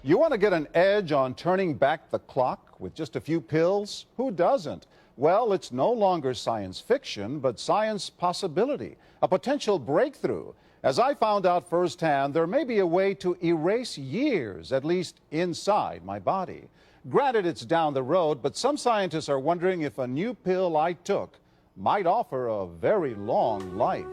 You want to get an edge on turning back the clock with just a few pills? Who doesn't? Well, it's no longer science fiction, but science possibility, a potential breakthrough. As I found out firsthand, there may be a way to erase years, at least inside my body. Granted, it's down the road, but some scientists are wondering if a new pill I took might offer a very long life.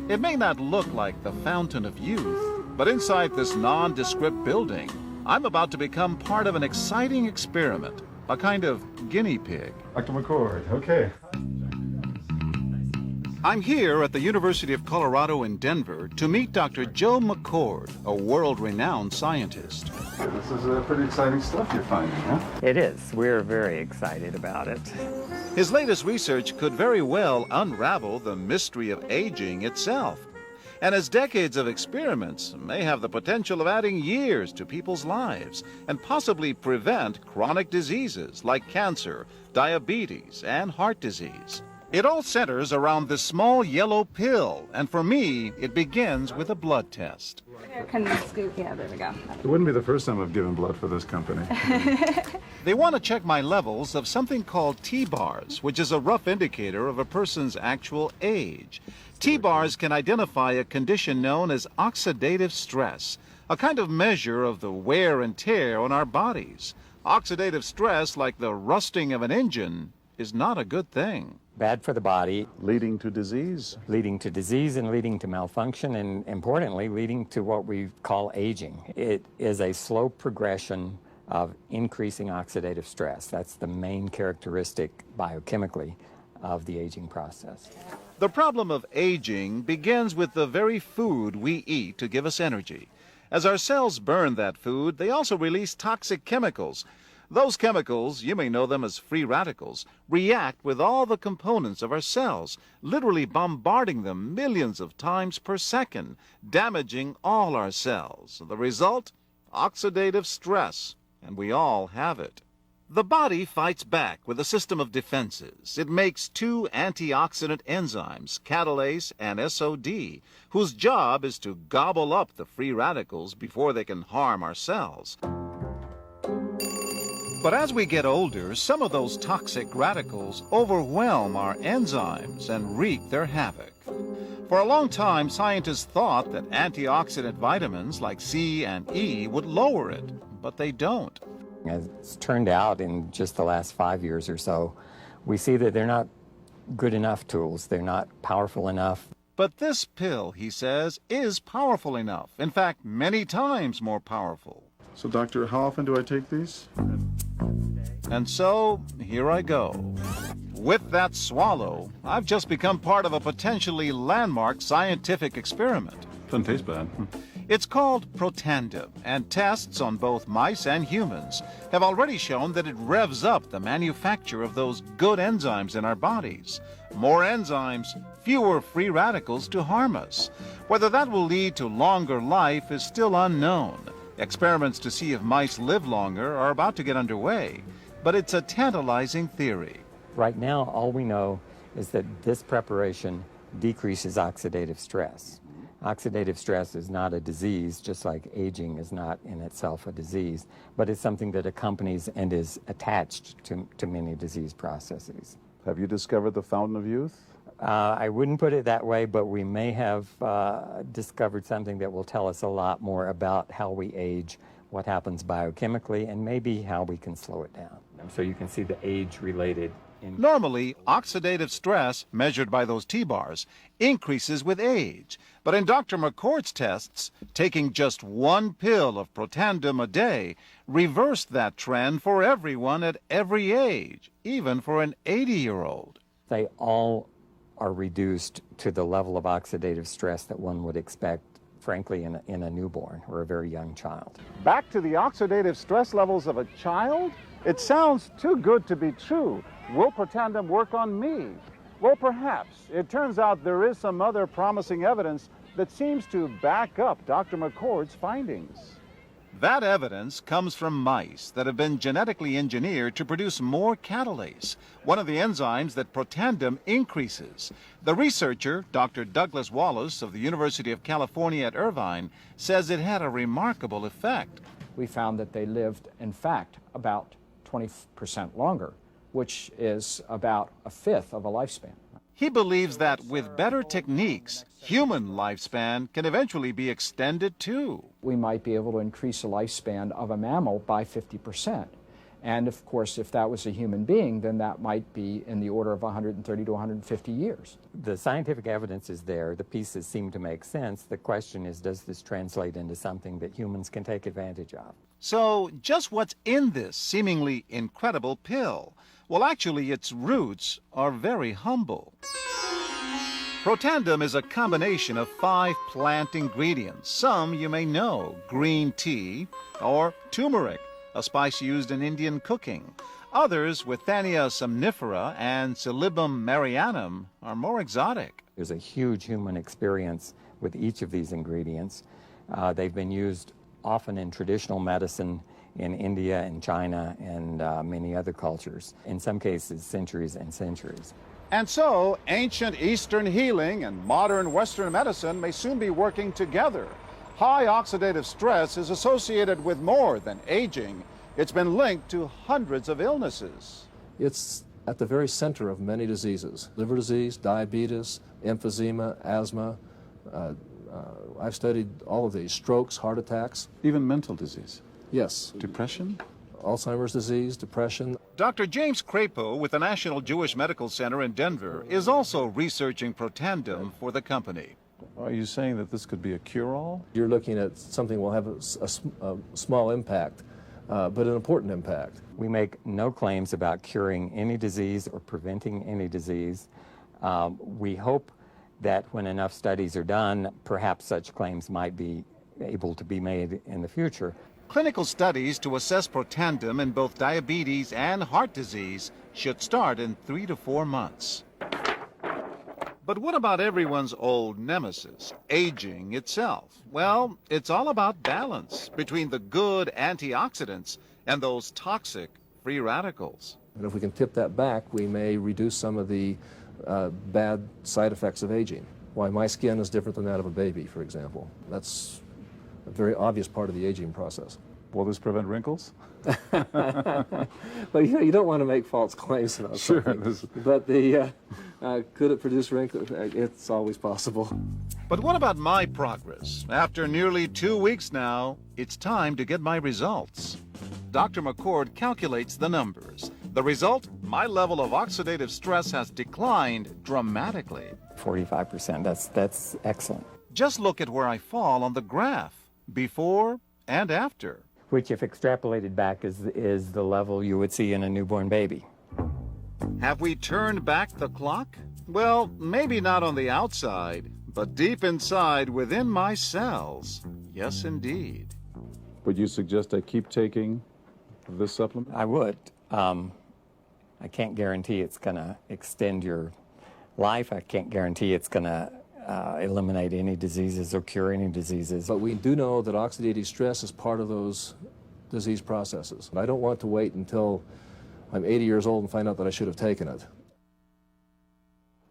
It may not look like the fountain of youth, but inside this nondescript building, I'm about to become part of an exciting experiment, a kind of guinea pig. Dr. McCord, okay. I'm here at the University of Colorado in Denver to meet Dr. Joe McCord, a world-renowned scientist. This is pretty exciting stuff you're finding, huh? It is. We're very excited about it. His latest research could very well unravel the mystery of aging itself. And his decades of experiments may have the potential of adding years to people's lives and possibly prevent chronic diseases like cancer, diabetes, and heart disease. It all centers around this small yellow pill, and for me, it begins with a blood test. Can you scoop? Yeah, there we go. It wouldn't be the first time I've given blood for this company. They want to check my levels of something called T-bars, which is a rough indicator of a person's actual age. T-bars can identify a condition known as oxidative stress, a kind of measure of the wear and tear on our bodies. Oxidative stress, like the rusting of an engine, is not a good thing. Bad for the body. Leading to disease. Leading to disease and leading to malfunction, and importantly, leading to what we call aging. It is a slow progression of increasing oxidative stress. That's the main characteristic biochemically of the aging process. The problem of aging begins with the very food we eat to give us energy. As our cells burn that food, they also release toxic chemicals. Those chemicals, you may know them as free radicals, react with all the components of our cells, literally bombarding them millions of times per second, damaging all our cells. The result? Oxidative stress, and we all have it. The body fights back with a system of defenses. It makes two antioxidant enzymes, catalase and SOD, whose job is to gobble up the free radicals before they can harm our cells. But as we get older, some of those toxic radicals overwhelm our enzymes and wreak their havoc. For a long time, scientists thought that antioxidant vitamins like C and E would lower it, but they don't. As it's turned out in just the last 5 years or so, we see that they're not good enough tools. They're not powerful enough. But this pill, he says, is powerful enough. In fact, many times more powerful. So, doctor, how often do I take these? And so, here I go. With that swallow, I've just become part of a potentially landmark scientific experiment. Doesn't taste bad. It's called Protandim, and tests on both mice and humans have already shown that it revs up the manufacture of those good enzymes in our bodies. More enzymes, fewer free radicals to harm us. Whether that will lead to longer life is still unknown. Experiments to see if mice live longer are about to get underway, but it's a tantalizing theory. Right now, all we know is that this preparation decreases oxidative stress. Oxidative stress is not a disease, just like aging is not in itself a disease, but it's something that accompanies and is attached to many disease processes. Have you discovered the fountain of youth? I wouldn't put it that way, but we may have discovered something that will tell us a lot more about how we age, what happens biochemically, and maybe how we can slow it down. So you can see the age-related. Normally, oxidative stress, measured by those T-bars, increases with age. But in Dr. McCord's tests, taking just one pill of Protandim a day reversed that trend for everyone at every age, even for an 80-year-old. They all are reduced to the level of oxidative stress that one would expect, frankly, in a newborn or a very young child. Back to the oxidative stress levels of a child? It sounds too good to be true. Will Protandim work on me? Well, perhaps. It turns out there is some other promising evidence that seems to back up Dr. McCord's findings. That evidence comes from mice that have been genetically engineered to produce more catalase, one of the enzymes that Protandim increases. The researcher, Dr. Douglas Wallace of the University of California at Irvine, says it had a remarkable effect. We found that they lived, in fact, about 20% longer, which is about a fifth of a lifespan. He believes that with better techniques, human lifespan can eventually be extended too. We might be able to increase the lifespan of a mammal by 50%. And of course, if that was a human being, then that might be in the order of 130 to 150 years. The scientific evidence is there. The pieces seem to make sense. The question is, does this translate into something that humans can take advantage of? So, just what's in this seemingly incredible pill? Well, actually, its roots are very humble. Protandim is a combination of 5 plant ingredients. Some you may know: green tea or turmeric, a spice used in Indian cooking. Others, Withania somnifera and Silybum marianum, are more exotic. There's a huge human experience with each of these ingredients. They've been used often in traditional medicine in India and China and many other cultures, in some cases centuries and centuries. And so, ancient Eastern healing and modern Western medicine may soon be working together. High oxidative stress is associated with more than aging. It's been linked to hundreds of illnesses. It's at the very center of many diseases: liver disease, diabetes, emphysema, asthma. I've studied all of these: strokes, heart attacks. Even mental disease. Yes. Depression? Alzheimer's disease, depression. Dr. James Crapo with the National Jewish Medical Center in Denver is also researching Protandim for the company. Are you saying that this could be a cure-all? You're looking at something that will have a small impact, but an important impact. We make no claims about curing any disease or preventing any disease. We hope that when enough studies are done, perhaps such claims might be able to be made in the future. Clinical studies to assess Protandim in both diabetes and heart disease should start in 3 to 4 months. But what about everyone's old nemesis, aging itself? Well, it's all about balance between the good antioxidants and those toxic free radicals. And if we can tip that back, we may reduce some of the bad side effects of aging. Why my skin is different than that of a baby, for example. That's a very obvious part of the aging process. Will this prevent wrinkles? But you don't want to make false claims about something. But could it produce wrinkles? It's always possible. But what about my progress? After nearly 2 weeks now, it's time to get my results. Dr. McCord calculates the numbers. The result? My level of oxidative stress has declined dramatically. 45%, that's excellent. Just look at where I fall on the graph, before and after. Which, if extrapolated back, is the level you would see in a newborn baby. Have we turned back the clock? Well, maybe not on the outside, but deep inside within my cells. Yes, indeed. Would you suggest I keep taking this supplement? I would. I can't guarantee it's going to extend your life. I can't guarantee it's going to eliminate any diseases or cure any diseases. But we do know that oxidative stress is part of those disease processes. I don't want to wait until I'm 80 years old and find out that I should have taken it.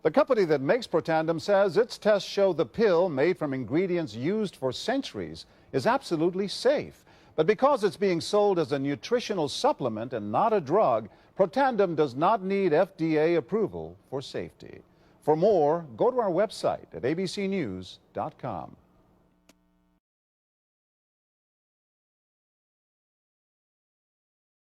The company that makes Protandim says its tests show the pill, made from ingredients used for centuries, is absolutely safe. But because it's being sold as a nutritional supplement and not a drug, Protandim does not need FDA approval for safety. For more, go to our website at abcnews.com.